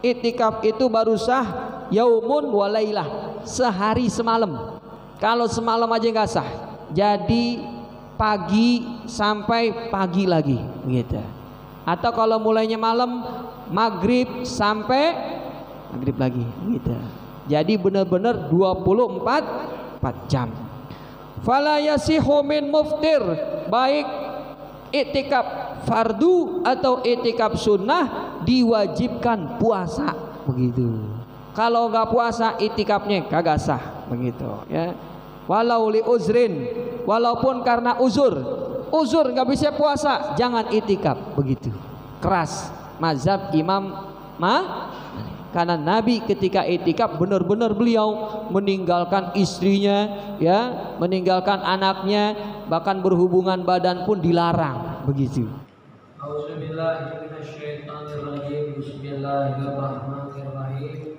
Iktikaf itu baru sah yaumun walailah, sehari semalam. Kalau semalam aja nggak sah, jadi pagi sampai pagi lagi gitu. Atau kalau mulainya malam, maghrib sampai maghrib lagi gitu. Jadi benar-benar 24 jam. Fala yasihu min muftir, baik iktikaf fardu atau iktikaf sunnah diwajibkan puasa begitu. Kalau nggak puasa iktikafnya kagak sah begitu ya. Walau li uzrin, walaupun karena uzur nggak bisa puasa, jangan iktikaf begitu. Keras mazhab Imam karena Nabi ketika iktikaf benar-benar beliau meninggalkan istrinya ya, meninggalkan anaknya, bahkan berhubungan badan pun dilarang begitu. Bismillahirrahmanirrahim.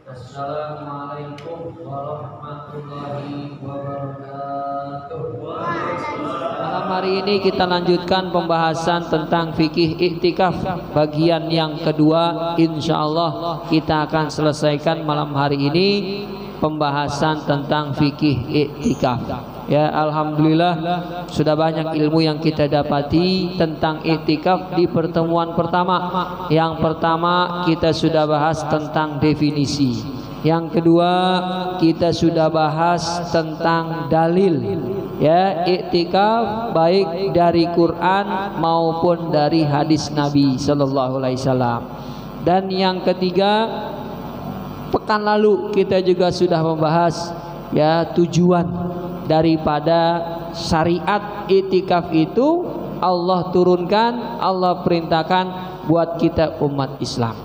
Assalamualaikum warahmatullahi wabarakatuh. Malam hari ini kita lanjutkan pembahasan tentang fikih iktikaf bagian yang kedua. Insyaallah kita akan selesaikan malam hari ini pembahasan tentang fikih iktikaf. Ya, alhamdulillah sudah banyak ilmu yang kita dapati tentang iktikaf di pertemuan pertama. Yang pertama kita sudah bahas tentang definisi. Yang kedua kita sudah bahas tentang dalil. Ya, iktikaf baik dari Quran maupun dari hadis Nabi sallallahu alaihi wasallam. Dan yang ketiga, pekan lalu kita juga sudah membahas ya tujuan daripada syariat iktikaf itu. Allah turunkan, Allah perintahkan buat kita umat Islam.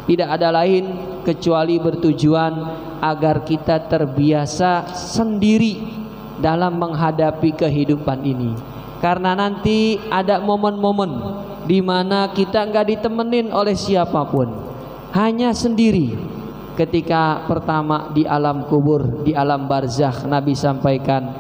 Tidak ada lain kecuali bertujuan agar kita terbiasa sendiri dalam menghadapi kehidupan ini. Karena nanti ada momen-momen di mana kita nggak ditemenin oleh siapapun, hanya sendiri. Ketika pertama di alam kubur, di alam barzakh, Nabi sampaikan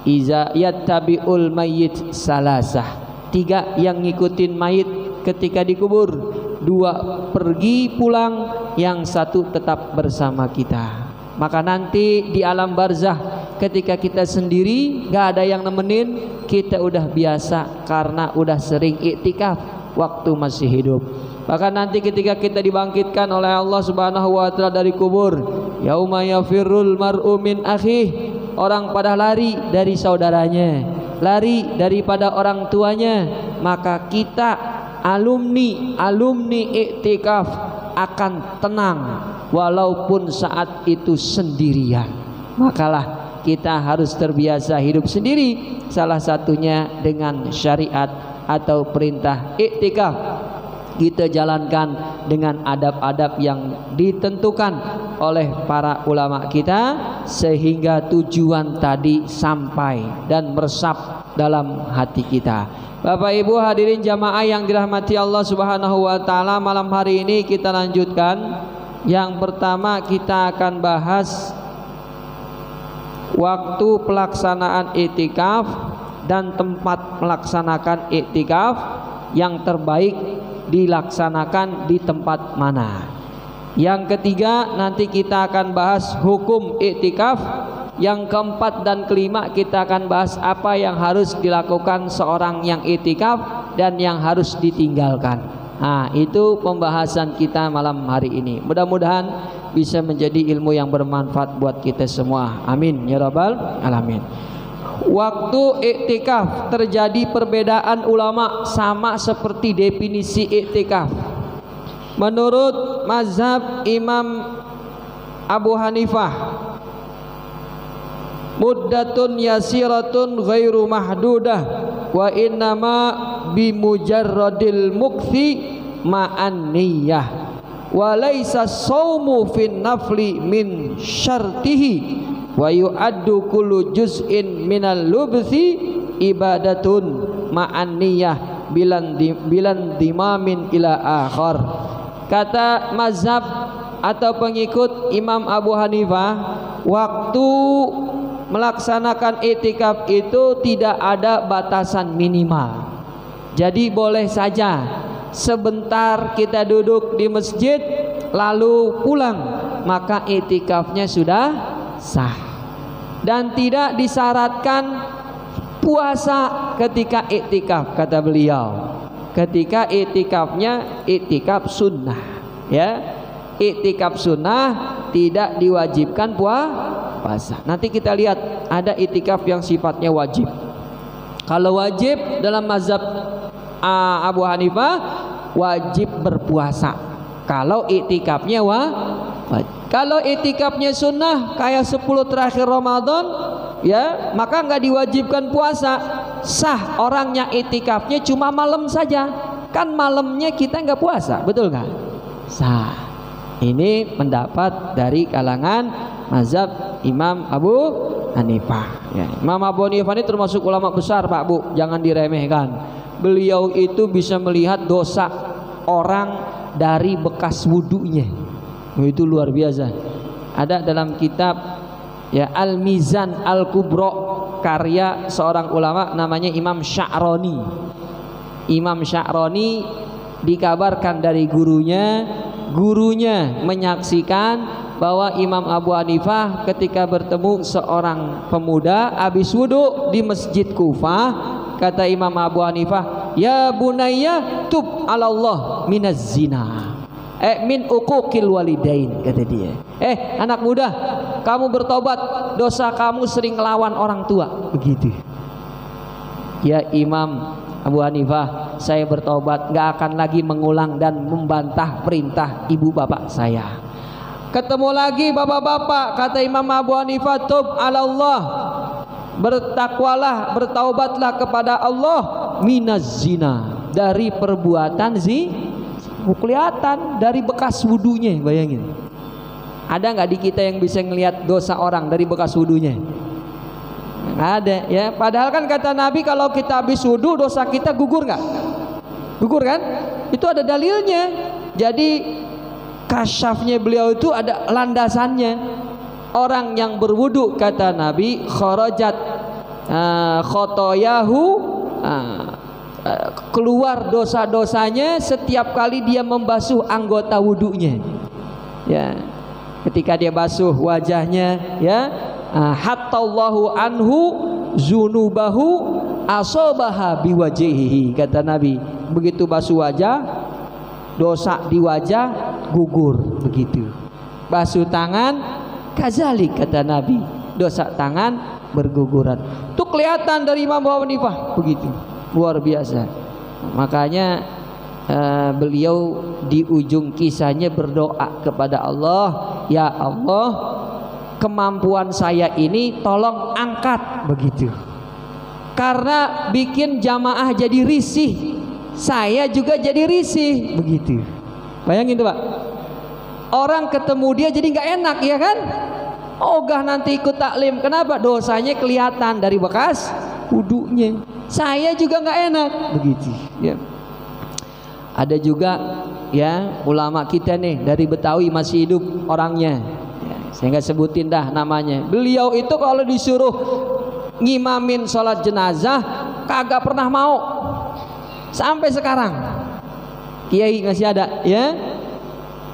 iza yattabi'ul mayyit salasah, 3 yang ngikutin mayit ketika dikubur, 2 pergi pulang, yang 1 tetap bersama kita. Maka nanti di alam barzakh ketika kita sendiri gak ada yang nemenin, kita udah biasa karena udah sering iktikaf waktu masih hidup. Bahkan nanti ketika kita dibangkitkan oleh Allah Subhanahu wa taala dari kubur, yauma yafirrul mar'u min akhih, orang pada lari dari saudaranya, lari daripada orang tuanya, maka kita alumni iktikaf akan tenang walaupun saat itu sendirian. Makalah kita harus terbiasa hidup sendiri, salah satunya dengan syariat atau perintah iktikaf. Kita jalankan dengan adab-adab yang ditentukan oleh para ulama kita, sehingga tujuan tadi sampai dan meresap dalam hati kita. Bapak Ibu hadirin jamaah yang dirahmati Allah Subhanahu wa taala, malam hari ini kita lanjutkan. Yang pertama kita akan bahas waktu pelaksanaan iktikaf dan tempat melaksanakan iktikaf yang terbaik dilaksanakan di tempat mana. Yang ketiga nanti kita akan bahas hukum iktikaf. Yang keempat dan kelima kita akan bahas apa yang harus dilakukan seorang yang iktikaf dan yang harus ditinggalkan. Nah, itu pembahasan kita malam hari ini. Mudah-mudahan bisa menjadi ilmu yang bermanfaat buat kita semua. Amin ya rabbal alamin. Waktu iktikaf terjadi perbedaan ulama, sama seperti definisi iktikaf. Menurut mazhab Imam Abu Hanifah, muddatun yasiratun ghairu mahdudah wa innama bimujarradil mukthi ma'an niyyah wa laisa shaumu fin nafli min syartihi wa yu'addu kullu juz'in minal lubthi ibadatun ma'an niyyah bilan dimamin ila akhar. Kata mazhab atau pengikut Imam Abu Hanifah, waktu melaksanakan iktikaf itu tidak ada batasan minimal. Jadi boleh saja sebentar kita duduk di masjid lalu pulang, maka iktikafnya sudah sah. Dan tidak disyaratkan puasa ketika iktikaf, kata beliau. Ketika iktikafnya iktikaf sunnah, ya. Iktikaf sunnah tidak diwajibkan puasa. Nanti kita lihat ada iktikaf yang sifatnya wajib. Kalau wajib dalam mazhab Abu Hanifah wajib berpuasa. Kalau iktikafnya wajib. Kalau iktikafnya sunnah kayak 10 terakhir Ramadan, ya, maka nggak diwajibkan puasa. Sah orangnya iktikafnya cuma malam saja. Kan malamnya kita nggak puasa, betul nggak? Sah. Ini pendapat dari kalangan mazhab Imam Abu Hanifah. Ya, Imam Abu Hanifah ini termasuk ulama besar, Pak Bu, jangan diremehkan. Beliau itu bisa melihat dosa orang dari bekas wudunya. Itu luar biasa. Ada dalam kitab ya Al-Mizan Al-Kubra karya seorang ulama namanya Imam Sya'rani. Imam Sya'rani dikabarkan dari gurunya menyaksikan bahwa Imam Abu Hanifah ketika bertemu seorang pemuda habis wudu di Masjid Kufah, kata Imam Abu Hanifah, "Ya bunayya tub 'ala Allah minaz zina." Min uquqil walidain, kata dia. Anak muda, kamu bertobat, dosa kamu sering lawan orang tua. Begitu. Ya Imam Abu Hanifah, saya bertobat, gak akan lagi mengulang dan membantah perintah ibu bapak saya. Ketemu lagi bapak-bapak, kata Imam Abu Hanifah, tub 'ala Allah, bertakwalah, bertaubatlah kepada Allah minaz zina, dari perbuatan kelihatan dari bekas wudunya. Bayangin, ada nggak di kita yang bisa ngelihat dosa orang dari bekas wudunya? Nggak ada, ya. Padahal kan kata Nabi kalau kita habis wudu dosa kita gugur nggak? Gugur kan? Itu ada dalilnya. Jadi kasyafnya beliau itu ada landasannya. Orang yang berwudu, kata Nabi, kharajat khotoyahu, keluar dosa-dosanya setiap kali dia membasuh anggota wudunya. Ya, ketika dia basuh wajahnya, ya, hattallahu anhu zunubahu asobaha biwajihi, kata Nabi. Begitu basuh wajah, dosa di wajah gugur. Begitu basuh tangan, kazalik, kata Nabi, dosa tangan berguguran. Itu kelihatan dari Imam Abu Hanifah. Begitu luar biasa. Makanya beliau di ujung kisahnya berdoa kepada Allah, ya Allah, kemampuan saya ini tolong angkat. Begitu. Karena bikin jamaah jadi risih, saya juga jadi risih. Begitu. Bayangin tuh Pak, orang ketemu dia jadi nggak enak, ya kan? Ogah nanti ikut taklim. Kenapa? Dosanya kelihatan dari bekas wudunya. Saya juga nggak enak. Begitu, ya. Ada juga ya ulama kita nih dari Betawi, masih hidup orangnya, ya, saya nggak sebutin dah namanya. Beliau itu kalau disuruh ngimamin sholat jenazah kagak pernah mau sampai sekarang. Kiai masih ada, ya.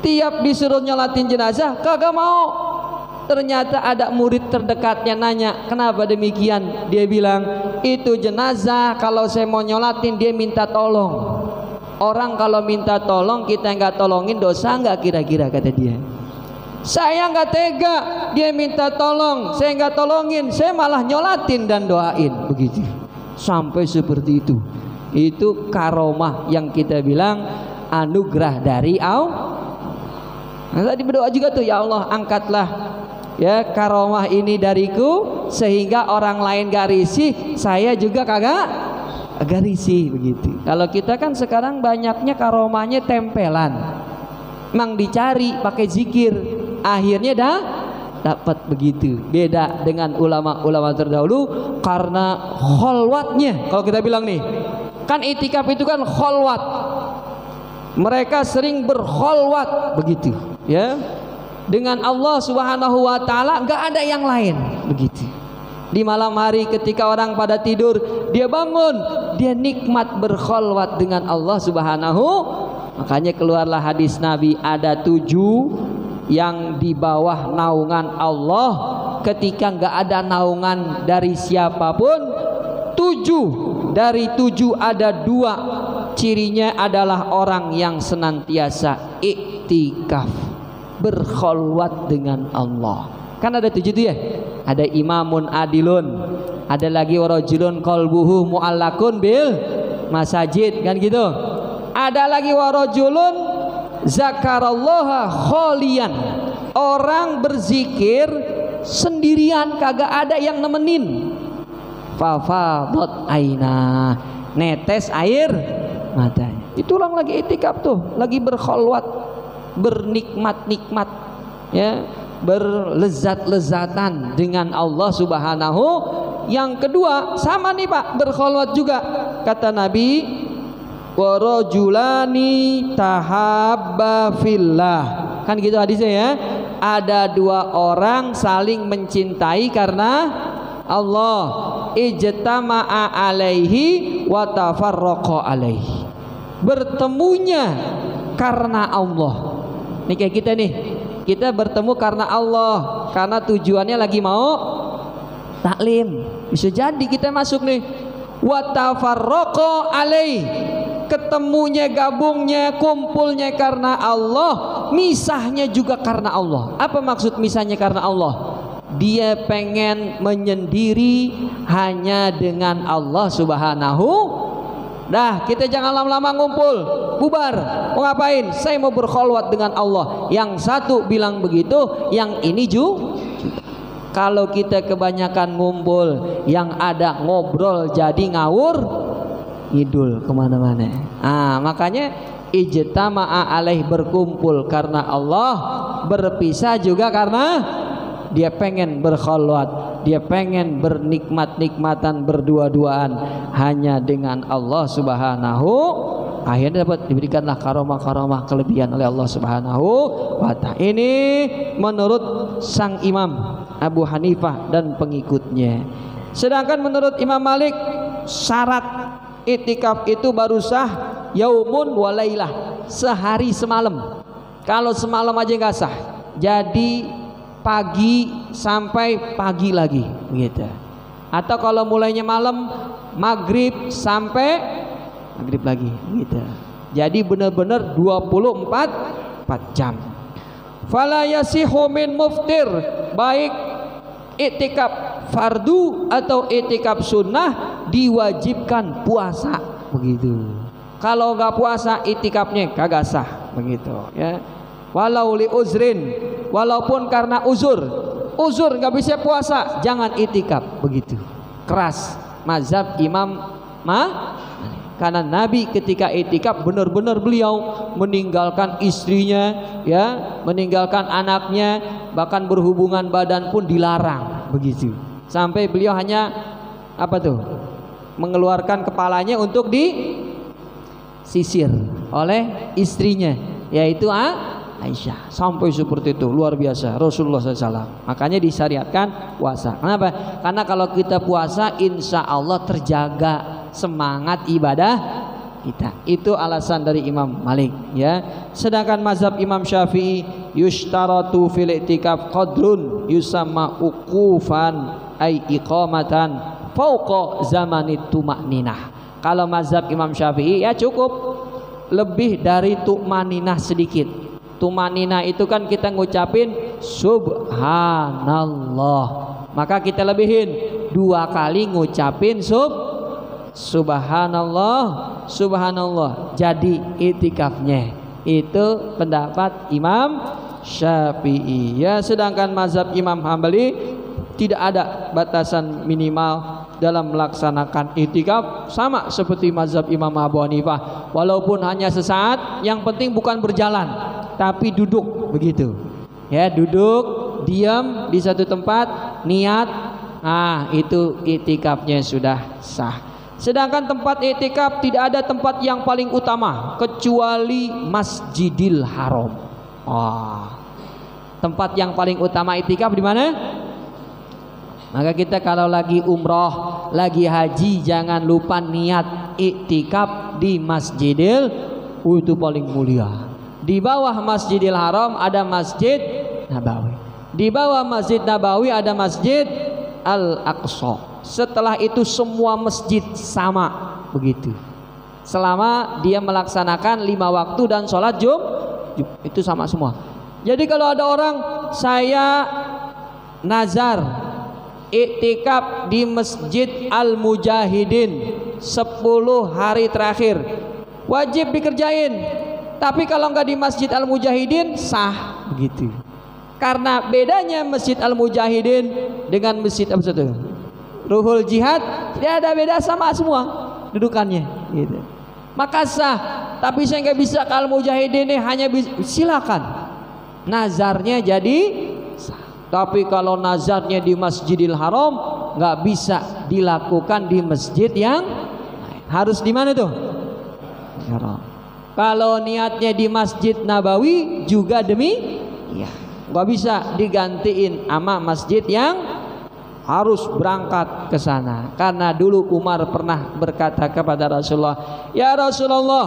Tiap disuruh nyolatin jenazah kagak mau. Ternyata ada murid terdekatnya nanya, kenapa demikian? Dia bilang, itu jenazah kalau saya mau nyolatin dia minta tolong. Orang kalau minta tolong kita nggak tolongin, dosa nggak kira-kira, kata dia. Saya nggak tega, dia minta tolong, saya nggak tolongin, saya malah nyolatin dan doain. Begitu, sampai seperti itu. Itu karomah yang kita bilang anugerah dari Allah. Nah, tadi berdoa juga tuh, ya Allah angkatlah ya karomah ini dariku sehingga orang lain gak risih, saya juga kagak risih. Begitu. Kalau kita kan sekarang banyaknya karomahnya tempelan, memang dicari pakai zikir, akhirnya dapat. Begitu. Beda dengan ulama-ulama terdahulu karena kholwatnya. Kalau kita bilang nih, kan itikaf itu kan kholwat, mereka sering berkholwat. Begitu, ya, dengan Allah Subhanahu wa taala, nggak ada yang lain. Begitu. Di malam hari ketika orang pada tidur, dia bangun, dia nikmat berkholwat dengan Allah Subhanahu Makanya keluarlah hadis Nabi, ada 7 yang di bawah naungan Allah ketika nggak ada naungan dari siapapun. 7 dari 7 ada 2 cirinya adalah orang yang senantiasa iktikaf, berkholwat dengan Allah. Kan ada 7 itu ya. Ada imamun adilun, ada lagi warajulun qalbuhu muallakun bil masajid, kan gitu. Ada lagi warajulun zakarallaha kholian, orang berzikir sendirian, kagak ada yang nemenin. Fafadat aina, netes air matanya. Itu orang lagi itikaf tuh, lagi berkholwat, bernikmat-nikmat, ya, berlezat-lezatan dengan Allah Subhanahu. Yang kedua sama nih Pak, berkholwat juga. Kata Nabi, warajulani tahabba fillah, kan gitu hadisnya ya. Ada 2 orang saling mencintai karena Allah, ijtama'a alaihi wa tafarraqa alaihi, bertemunya karena Allah. Nih kayak kita nih, kita bertemu karena Allah, karena tujuannya lagi mau taklim. Bisa jadi kita masuk nih, wa tafarraqa alaihi, ketemunya, gabungnya, kumpulnya karena Allah, misahnya juga karena Allah. Apa maksud misahnya karena Allah? Dia pengen menyendiri hanya dengan Allah Subhanahu. Dah, kita jangan lama-lama ngumpul, bubar. Mau ngapain? Saya mau berkholwat dengan Allah. Yang satu bilang begitu, yang ini juga. Kalau kita kebanyakan ngumpul, yang ada ngobrol jadi ngawur ngidul kemana-mana. Makanya ijtama'a alaih, berkumpul karena Allah, berpisah juga karena dia pengen berkholwat, dia pengen bernikmat-nikmatan, berdua-duaan hanya dengan Allah Subhanahu. Akhirnya dapat diberikanlah karomah-karomah kelebihan oleh Allah Subhanahu wa ta'ala. Ini menurut sang Imam Abu Hanifah dan pengikutnya. Sedangkan menurut Imam Malik, syarat iktikaf itu baru sah yaumun walailah, sehari semalam. Kalau semalam aja nggak sah, jadi pagi sampai pagi lagi gitu. Atau kalau mulainya malam, maghrib sampai maghrib lagi gitu. Jadi benar-benar 24 jam. Fala yasihu min muftir, baik iktikaf fardu atau iktikaf sunnah diwajibkan puasa begitu. Kalau nggak puasa iktikafnya kagak sah begitu ya. Walau li uzrin, walaupun karena uzur nggak bisa puasa, jangan iktikaf begitu. Keras mazhab Imam karena Nabi ketika iktikaf benar-benar beliau meninggalkan istrinya, ya, meninggalkan anaknya, bahkan berhubungan badan pun dilarang begitu. Sampai beliau hanya apa tuh? Mengeluarkan kepalanya untuk disisir oleh istrinya, yaitu Aisyah. Sampai seperti itu, luar biasa Rasulullah SAW. Makanya disyariatkan puasa. Kenapa? Karena kalau kita puasa, insya Allah terjaga semangat ibadah kita. Itu alasan dari Imam Malik ya. Sedangkan mazhab Imam Syafi'i, yushtaratu fil i'tikaf qadrun yusamma uqufan ay iqamatan fauqa zamanit tuma'ninah. Kalau mazhab Imam Syafi'i ya cukup lebih dari tu'maninah sedikit. Tumanina itu kan kita ngucapin subhanallah, maka kita lebihin 2 kali ngucapin subhanallah jadi itikafnya. Itu pendapat Imam Syafi'i ya. Sedangkan mazhab Imam Hambali tidak ada batasan minimal dalam melaksanakan itikaf, sama seperti mazhab Imam Abu Hanifah. Walaupun hanya sesaat, yang penting bukan berjalan tapi duduk begitu ya, duduk diam di satu tempat, niat, itu itikafnya sudah sah. Sedangkan tempat itikaf tidak ada tempat yang paling utama kecuali Masjidil Haram. Tempat yang paling utama itikaf di mana? Maka kita kalau lagi umroh, lagi haji, jangan lupa niat iktikaf di Masjidil itu paling mulia. Di bawah Masjidil Haram ada Masjid Nabawi. Di bawah Masjid Nabawi ada Masjid Al-Aqsa. Setelah itu semua masjid sama begitu. Selama dia melaksanakan 5 waktu dan sholat itu sama semua. Jadi kalau ada orang, saya nazar iktikaf di Masjid Al-Mujahidin 10 hari terakhir, wajib dikerjain. Tapi kalau nggak di Masjid Al-Mujahidin sah begitu. Karena bedanya Masjid Al-Mujahidin dengan Masjid Ruhul Jihad, tidak ada beda, sama semua dudukannya gitu. Maka sah. Tapi saya nggak bisa ke Al-Mujahidin ini, hanya silakan nazarnya jadi sah. Tapi kalau nazarnya di Masjidil Haram nggak bisa dilakukan di masjid yang lain. Harus di mana tuh? Haram. Kalau niatnya di Masjid Nabawi juga ya, nggak bisa digantiin sama masjid yang harus berangkat ke sana. Karena dulu Umar pernah berkata kepada Rasulullah, "Ya Rasulullah,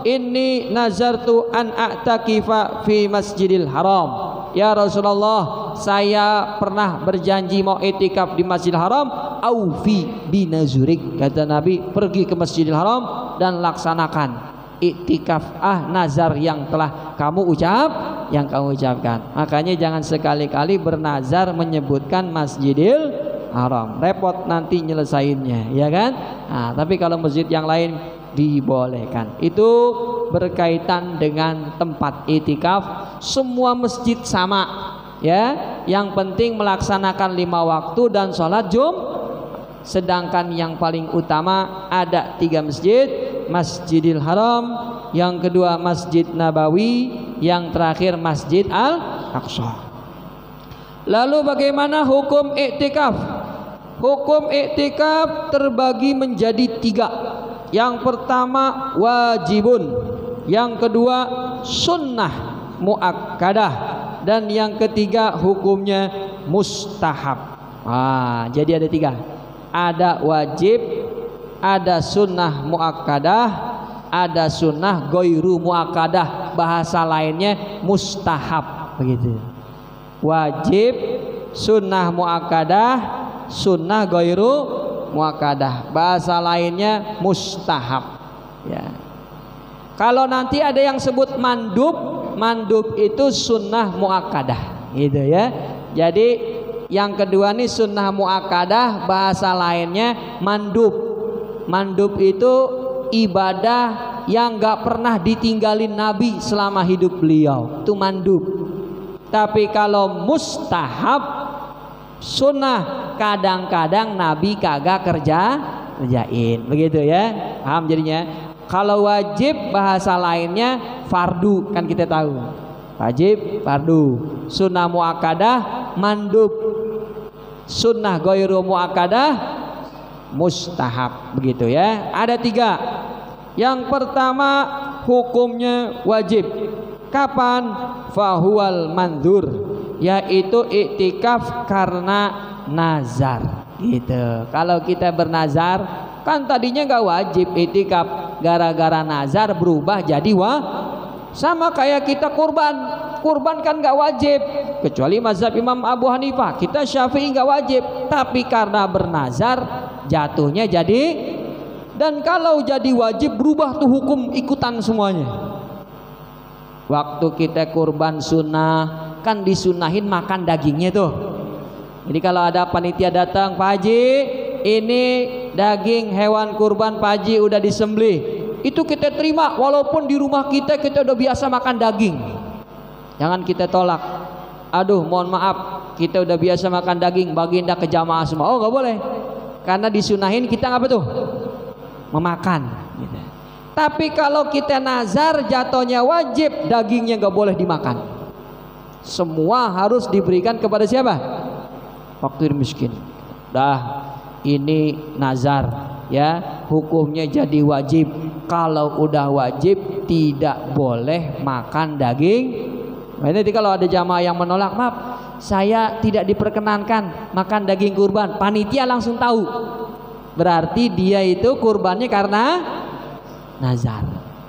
inni nazartu an a'takifa fi Masjidil Haram." Ya Rasulullah, saya pernah berjanji mau itikaf di Masjidil Haram. Aufi binazurik, kata Nabi, pergi ke Masjidil Haram dan laksanakan iktikaf nazar yang telah kamu ucapkan. Makanya jangan sekali-kali bernazar menyebutkan Masjidil Haram, repot nanti nyelesainnya, ya kan? Nah, tapi kalau masjid yang lain dibolehkan. Itu berkaitan dengan tempat itikaf. Semua masjid sama, ya. Yang penting melaksanakan 5 waktu dan sholat Sedangkan yang paling utama ada 3 masjid: Masjidil Haram, yang kedua Masjid Nabawi, yang terakhir Masjid Al-Aqsa. Lalu bagaimana hukum iktikaf? Hukum iktikaf terbagi menjadi 3. Yang pertama wajibun, yang kedua sunnah muakkadah, dan yang ketiga hukumnya mustahab. Jadi ada 3. Ada wajib, ada sunnah muakkadah, ada sunnah goiru muakkadah, bahasa lainnya mustahab begitu. Wajib, sunnah muakkadah, sunnah goiru muakkadah, bahasa lainnya mustahab, ya. Kalau nanti ada yang sebut mandub itu sunnah muakkadah gitu ya. Jadi yang kedua nih sunnah muakkadah, bahasa lainnya mandub. Mandub itu ibadah yang gak pernah ditinggalin Nabi selama hidup beliau, itu mandub. Tapi kalau mustahab, sunnah kadang-kadang Nabi kagak kerjain begitu ya. Paham jadinya? Kalau wajib bahasa lainnya fardu, kan kita tahu. Wajib fardu, sunnah muakkadah mandub, sunnah goiru muakkadah mustahab begitu ya. Ada 3. Yang pertama hukumnya wajib. Kapan? Fahuwal mandzur, yaitu iktikaf karena nazar gitu. Kalau kita bernazar, kan tadinya nggak wajib iktikaf, gara-gara nazar berubah jadi sama kayak kita kurban kan nggak wajib, kecuali mazhab Imam Abu Hanifah. Kita Syafi'i nggak wajib, tapi karena bernazar jatuhnya jadi. Dan kalau jadi wajib berubah tuh hukum ikutan semuanya. Waktu kita kurban sunnah kan disunahin makan dagingnya tuh. Jadi kalau ada panitia datang, Pak Haji, ini daging hewan kurban Pak Haji udah disembelih, itu kita terima walaupun di rumah kita udah biasa makan daging. Jangan kita tolak. Aduh mohon maaf, kita udah biasa makan daging, baginda ke jamaah semua. Oh nggak boleh, karena disunahin kita apa tuh? Memakan gitu. Tapi kalau kita nazar jatuhnya wajib, dagingnya nggak boleh dimakan. Semua harus diberikan kepada siapa? Fakir miskin. Ini nazar ya, hukumnya jadi wajib. Kalau udah wajib tidak boleh makan daging. Nanti kalau ada jamaah yang menolak, maaf saya tidak diperkenankan makan daging kurban, panitia langsung tahu, berarti dia itu kurbannya karena nazar.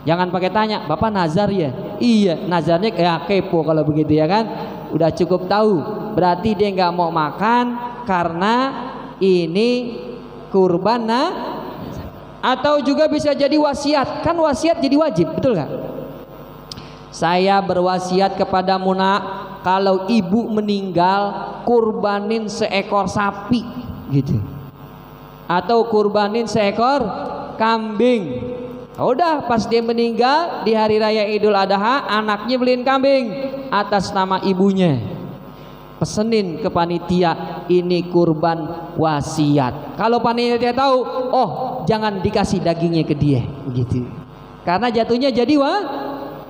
Jangan pakai tanya, Bapak nazar ya? Iya, nazarnya ya kepo kalau begitu ya kan. Udah cukup tahu. Berarti dia nggak mau makan karena ini kurban atau juga bisa jadi wasiat. Kan wasiat jadi wajib, betul nggak? Saya berwasiat kepada Muna, kalau ibu meninggal kurbanin seekor sapi gitu. Atau kurbanin seekor kambing. Udah pas dia meninggal di hari raya Idul Adha, anaknya beliin kambing atas nama ibunya. Pesenin ke panitia, ini kurban wasiat. Kalau panitia tahu, oh jangan dikasih dagingnya ke dia begitu. Karena jatuhnya jadi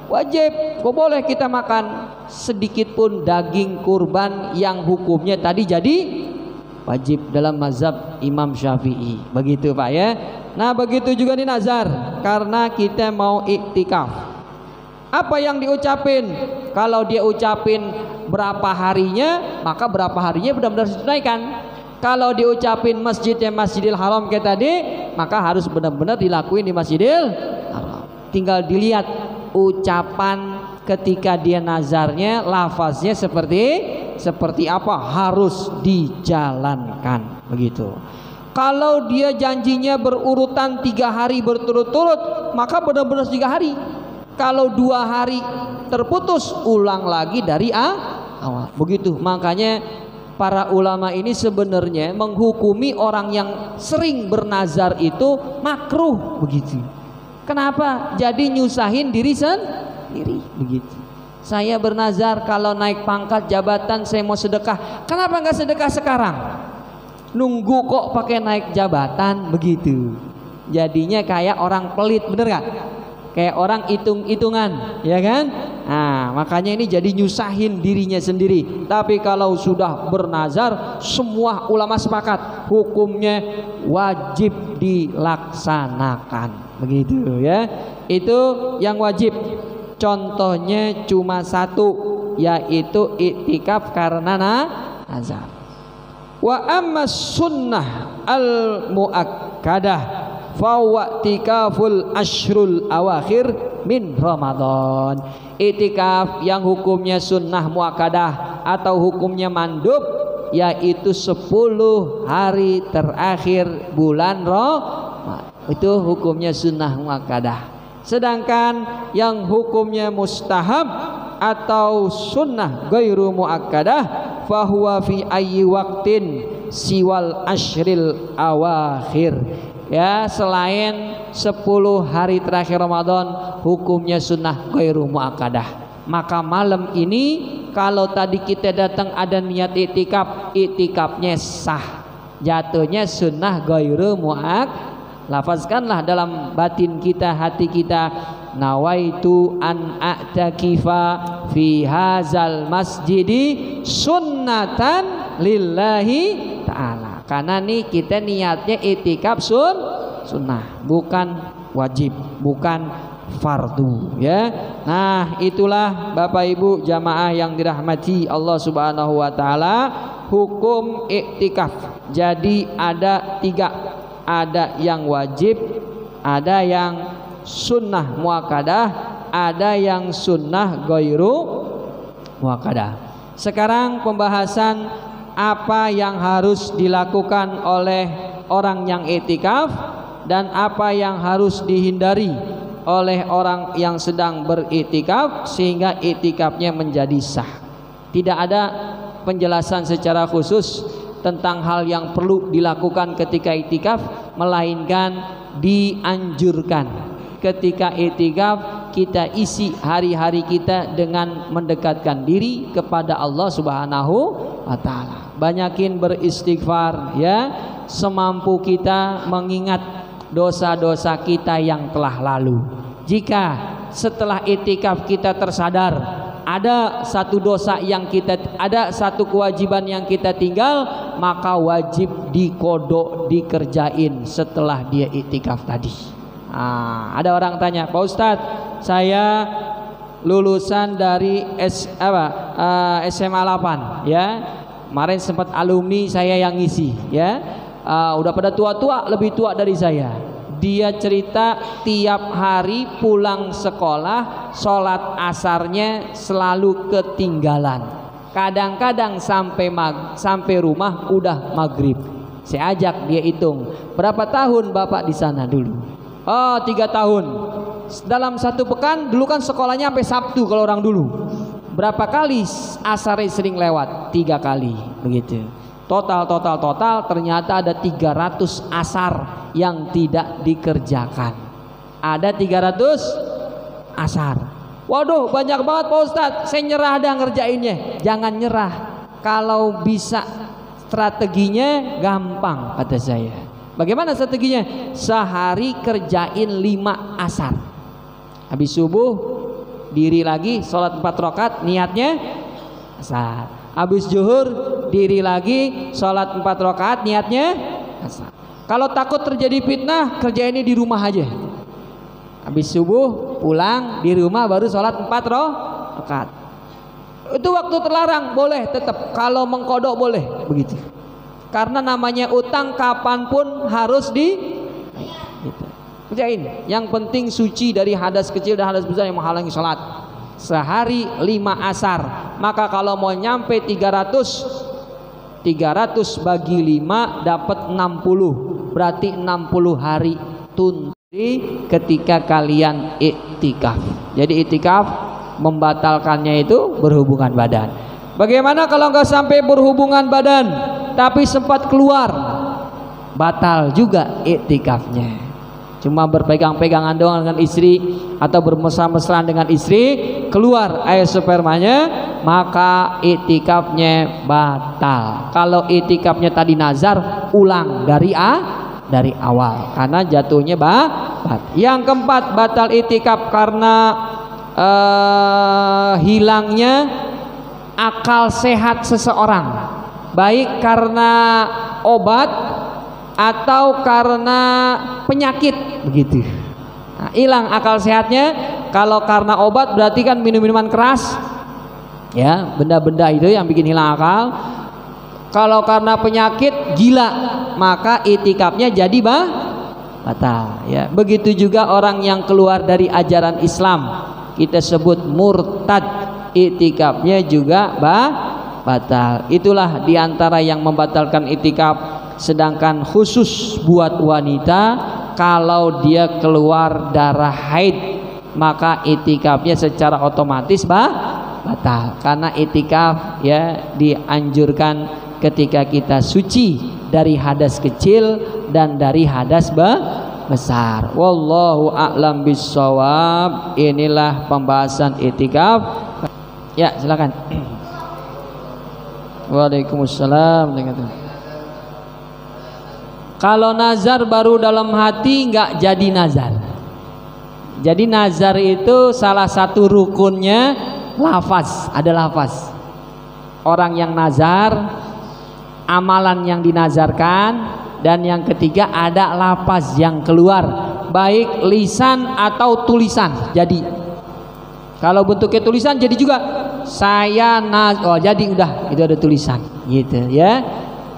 wajib. Kok boleh kita makan sedikit pun daging kurban yang hukumnya tadi jadi wajib dalam mazhab Imam Syafi'i. Begitu Pak ya. Nah begitu juga nih nazar, karena kita mau iktikaf. Apa yang diucapin? Kalau dia ucapin berapa harinya, maka berapa harinya benar-benar ditunaikan. Kalau diucapin masjidnya Masjidil Haram kayak tadi, maka harus benar-benar dilakuin di Masjidil Haram. Tinggal dilihat ucapan ketika dia nazarnya, lafaznya seperti apa, harus dijalankan begitu. Kalau dia janjinya berurutan 3 hari berturut-turut, maka benar-benar 3 hari. Kalau 2 hari terputus, ulang lagi dari awal. Begitu. Makanya para ulama ini sebenarnya menghukumi orang yang sering bernazar itu makruh begitu. Kenapa? Jadi nyusahin diri sendiri begitu. Saya bernazar kalau naik pangkat jabatan saya mau sedekah. Kenapa nggak sedekah sekarang? Nunggu kok pakai naik jabatan begitu. Jadinya kayak orang pelit, bener gak? Kayak orang hitung-hitungan, ya kan? Nah, makanya ini jadi nyusahin dirinya sendiri. Tapi kalau sudah bernazar, semua ulama sepakat hukumnya wajib dilaksanakan, begitu ya. Itu yang wajib. Contohnya cuma 1, yaitu iktikaf karena nazar. Wa amma sunnah al muakkadah fa wa'tikaful ashrul awakhir min Ramadan. Iktikaf yang hukumnya sunnah muakkadah atau hukumnya mandub, yaitu 10 hari terakhir bulan Ramadan. Itu hukumnya sunnah muakkadah. Sedangkan yang hukumnya mustahab atau sunnah ghairu muakkadah fahuwa fi ayyi waqtin siwal ashril awakhir. Ya, selain 10 hari terakhir Ramadan hukumnya sunnah ghairu muakkadah. Maka malam ini kalau tadi kita datang ada niat iktikaf, iktikafnya sah. Jatuhnya sunnah ghairu muakkadah. Lafazkanlah dalam batin kita, hati kita, nawaitu an a'takifa fi hazal masjidi sunnatan lillahi ta'ala. Karena nih kita niatnya iktikaf sunnah, bukan wajib, bukan fardu ya. Nah, itulah Bapak Ibu jamaah yang dirahmati Allah Subhanahu wa taala, hukum iktikaf. Jadi ada 3. Ada yang wajib, ada yang sunnah muakkadah, ada yang sunnah ghairu muakkadah. Sekarang pembahasan apa yang harus dilakukan oleh orang yang iktikaf dan apa yang harus dihindari oleh orang yang sedang beriktikaf sehingga iktikafnya menjadi sah. Tidak ada penjelasan secara khusus tentang hal yang perlu dilakukan ketika iktikaf, melainkan dianjurkan ketika iktikaf kita isi hari-hari kita dengan mendekatkan diri kepada Allah Subhanahu wa taala. Banyakin beristighfar ya, semampu kita mengingat dosa-dosa kita yang telah lalu. Jika setelah iktikaf kita tersadar ada satu dosa yang kita, ada satu kewajiban yang kita tinggal, maka wajib dikodok, dikerjain setelah dia iktikaf tadi. Nah, ada orang tanya, Pak Ustadz, saya lulusan dari SMA 8 ya, kemarin sempat alumni saya yang ngisi ya, udah pada tua-tua, lebih tua dari saya. dia cerita tiap hari pulang sekolah sholat asarnya selalu ketinggalan. Kadang-kadang sampai rumah udah maghrib. Saya ajak dia hitung, berapa tahun bapak di sana dulu? Oh, 3 tahun. Dalam 1 pekan dulu kan sekolahnya sampai Sabtu kalau orang dulu. Berapa kali asar sering lewat? 3 kali begitu. Total ternyata ada 300 asar yang tidak dikerjakan. Ada 300 asar. Waduh, banyak banget Pak Ustadz. Saya nyerah dah ngerjainnya. Jangan nyerah. Kalau bisa strateginya gampang kata saya. Bagaimana strateginya? Sehari kerjain 5 asar. Habis subuh diri lagi sholat 4 rakaat, niatnya asar. Habis zuhur diri lagi sholat 4 rakaat, niatnya asar. Kalau takut terjadi fitnah, kerjainnya di rumah aja. Habis subuh pulang di rumah baru sholat 4 rakaat. Itu waktu terlarang, boleh tetap. Kalau mengkodok boleh begitu. Karena namanya utang kapanpun harus gitu. Kerjain. Yang penting suci dari hadas kecil dan hadas besar yang menghalangi sholat. Sehari 5 asar. Maka kalau mau nyampe 300 bagi 5 dapat 60. Berarti 60 hari tunti ketika kalian iktikaf. Jadi iktikaf membatalkannya itu berhubungan badan. Bagaimana kalau nggak sampai berhubungan badan tapi sempat keluar? Batal juga iktikafnya. Cuma berpegang-pegangan doang dengan istri atau bermesra-mesraan dengan istri, keluar air spermanya, maka iktikafnya batal. Kalau iktikafnya tadi nazar, ulang dari awal karena jatuhnya batal. Yang keempat, batal iktikaf karena hilangnya akal sehat seseorang, baik karena obat atau karena penyakit begitu. Nah, hilang akal sehatnya. Kalau karena obat berarti kan minum-minuman keras, ya, benda-benda itu yang bikin hilang akal. Kalau karena penyakit gila, maka iktikafnya jadi batal, ya. Begitu juga orang yang keluar dari ajaran Islam, kita sebut murtad, iktikafnya juga batal. Itulah diantara yang membatalkan iktikaf. Sedangkan khusus buat wanita, kalau dia keluar darah haid, maka iktikafnya secara otomatis batal. Karena iktikaf ya dianjurkan ketika kita suci dari hadas kecil dan dari hadas besar. Wallahu a'lam bissawab. Inilah pembahasan iktikaf. Ya, silakan. Waalaikumsalam. Kalau nazar baru dalam hati nggak jadi nazar. Jadi nazar itu salah satu rukunnya lafaz, ada lafaz. Orang yang nazar, amalan yang dinazarkan, dan yang ketiga ada lafaz yang keluar, baik lisan atau tulisan. Jadi kalau bentuknya tulisan jadi juga saya oh jadi udah itu ada tulisan gitu ya.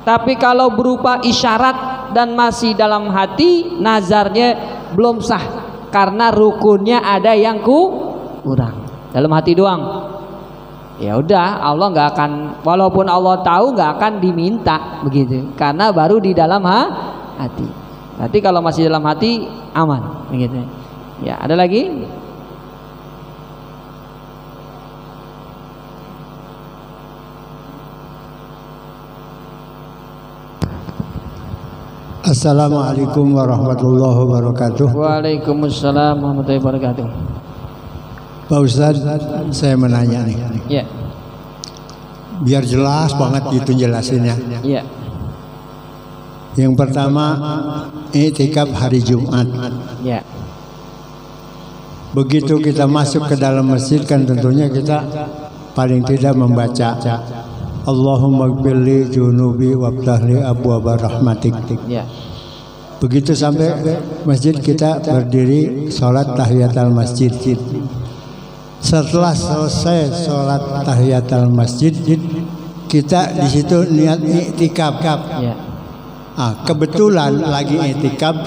Tapi kalau berupa isyarat dan masih dalam hati, nazarnya belum sah karena rukunnya ada yang kurang. Dalam hati doang, ya udah Allah nggak akan, walaupun Allah tahu nggak akan diminta begitu, karena baru di dalam hati. Berarti kalau masih dalam hati aman begitu. Ya, ada lagi? Assalamualaikum warahmatullahi wabarakatuh. Waalaikumsalam warahmatullahi wabarakatuh. Pak Ustadz, saya menanya nih. Ya. Biar jelas banget gitu jelasinnya. Ya. Yang pertama, iktikaf hari Jumat. Ya. Begitu kita masuk ke dalam masjid kan tentunya kita paling tidak membaca Allahumma gfirli junubi wabtahli abwaaba rahmatik. Ya. Begitu sampai masjid kita berdiri sholat tahiyatul masjid. Setelah selesai sholat tahiyatul masjid, kita di situ niat iktikaf. Ya. Kebetulan lagi iktikaf,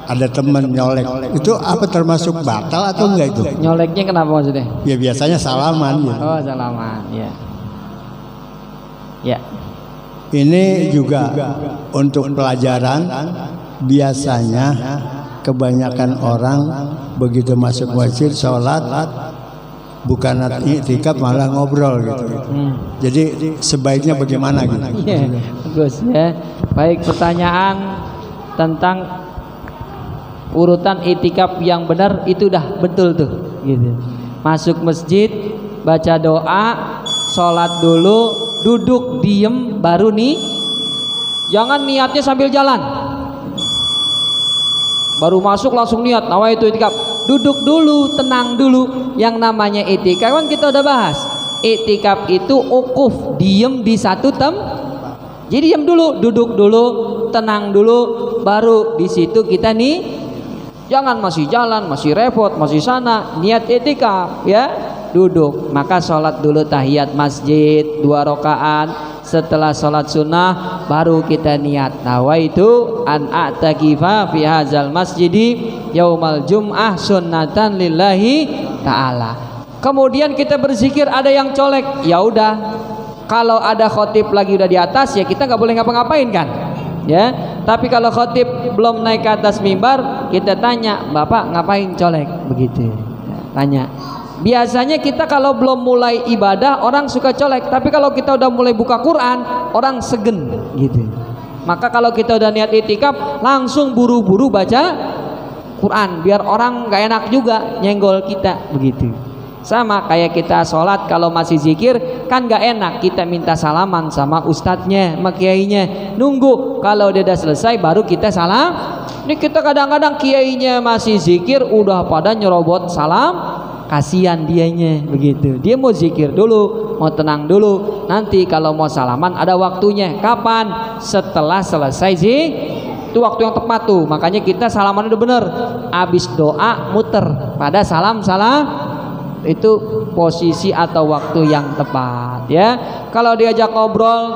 ada teman nyolek, itu apa termasuk batal atau enggak itu? Nyoleknya kenapa maksudnya? Ya biasanya salaman gitu. Oh, salaman, ya. Ya. Ini juga untuk pelajaran. Biasanya kebanyakan orang begitu masuk masjid sholat bukan i'tikaf malah ngobrol gitu. Jadi sebaiknya bagaimana gitu? Iya, bagus ya. Baik, pertanyaan tentang urutan i'tikaf yang benar itu udah betul tuh gitu. Masuk masjid, baca doa, sholat dulu, duduk diem baru nih. Jangan niatnya sambil jalan. Baru masuk langsung niat nawaitu i'tikaf. Duduk dulu, tenang dulu. Yang namanya i'tikaf kan kita udah bahas. I'tikaf itu ukuf, diem di satu Jadi diam dulu, duduk dulu, tenang dulu, baru di situ kita nih. Jangan masih jalan, masih repot, masih sana. Niat i'tikaf ya, duduk. Maka sholat dulu tahiyat masjid 2 rakaat. Setelah sholat sunnah baru kita niat nawaitu an a'takifa fi hadzal masjidi yaumal jum'ah sunnatan lillahi ta'ala. Kemudian kita berzikir, ada yang colek, ya udah. Kalau ada khotib lagi udah di atas ya kita nggak boleh ngapa-ngapain kan, ya. Tapi kalau khotib belum naik ke atas mimbar, kita tanya, Bapak ngapain colek? Begitu, tanya. Biasanya kita kalau belum mulai ibadah orang suka colek, tapi kalau kita udah mulai buka Quran orang segen gitu. Maka kalau kita udah niat i'tikaf langsung buru-buru baca Quran biar orang nggak enak juga nyenggol kita begitu. Sama kayak kita sholat kalau masih zikir kan nggak enak kita minta salaman sama ustadznya, sama kiainya, nunggu kalau dia udah selesai baru kita salam. Ini kita kadang-kadang kiainya masih zikir udah pada nyerobot salam, kasihan dianya begitu. Dia mau zikir dulu, mau tenang dulu. Nanti kalau mau salaman ada waktunya. Kapan? Setelah selesai zikir. Itu waktu yang tepat tuh. Makanya kita salaman udah bener. Abis doa muter pada salam-salam. Itu posisi atau waktu yang tepat ya. Kalau diajak ngobrol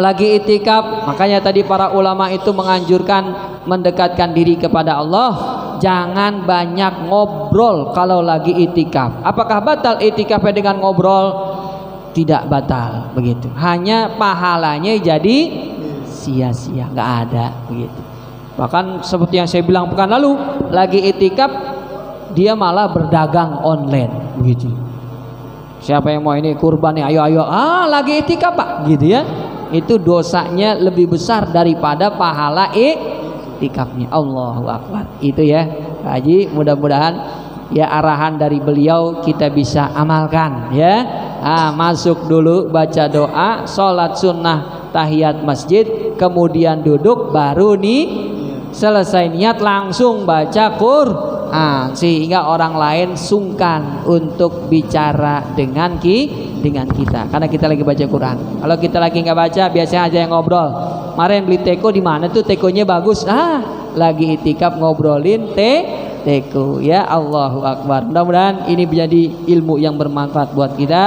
lagi i'tikaf, makanya tadi para ulama itu menganjurkan mendekatkan diri kepada Allah. Jangan banyak ngobrol kalau lagi i'tikaf. Apakah batal i'tikafnya dengan ngobrol? Tidak batal begitu. Hanya pahalanya jadi sia-sia, nggak ada begitu. Bahkan seperti yang saya bilang pekan lalu, lagi i'tikaf dia malah berdagang online begitu. Siapa yang mau ini kurban nih, ayo lagi i'tikaf Pak gitu ya. Itu dosanya lebih besar daripada pahala i'tikafnya. Allahu Akbar. Itu ya Pak Haji, mudah-mudahan ya arahan dari beliau kita bisa amalkan ya. Masuk dulu baca doa, sholat sunnah tahiyat masjid, kemudian duduk, baru nih selesai niat langsung baca Quran. Sehingga orang lain sungkan untuk bicara dengan kita karena kita lagi baca Quran. Kalau kita lagi nggak baca, biasanya aja yang ngobrol. Kemarin beli teko di mana tuh, tekonya bagus. Lagi i'tikaf ngobrolin teko ya. Allahu Akbar. Mudah-mudahan ini menjadi ilmu yang bermanfaat buat kita.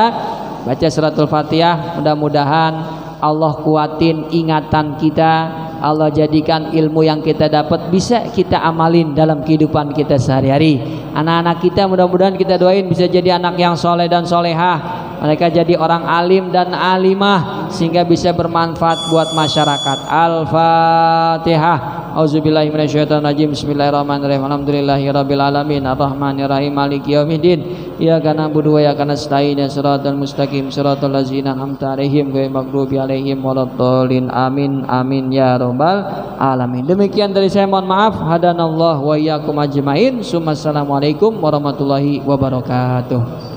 Baca suratul Fatihah, mudah-mudahan Allah kuatin ingatan kita. Allah jadikan ilmu yang kita dapat bisa kita amalin dalam kehidupan kita sehari-hari. Anak-anak kita mudah-mudahan kita doain bisa jadi anak yang soleh dan solehah. Mereka jadi orang alim dan alimah sehingga bisa bermanfaat buat masyarakat. Al-Fatihah. Auzubillahi minasyaitonirrajim. Bismillahirrahmanirrahim. Alhamdulillahirabbil alamin. Arrahmanirrahim. Maliki yaumiddin. Iyyaka na'budu wa iyyaka nasta'in. Shiratal mustaqim. Shiratal ladzina an'amta 'alaihim ghairil maghdubi 'alaihim waladdallin. Amin amin ya rabbal alamin. Demikian dari saya, mohon maaf. Hadanallahu wa iyyakum ajmain. Assalamualaikum warahmatullahi wabarakatuh.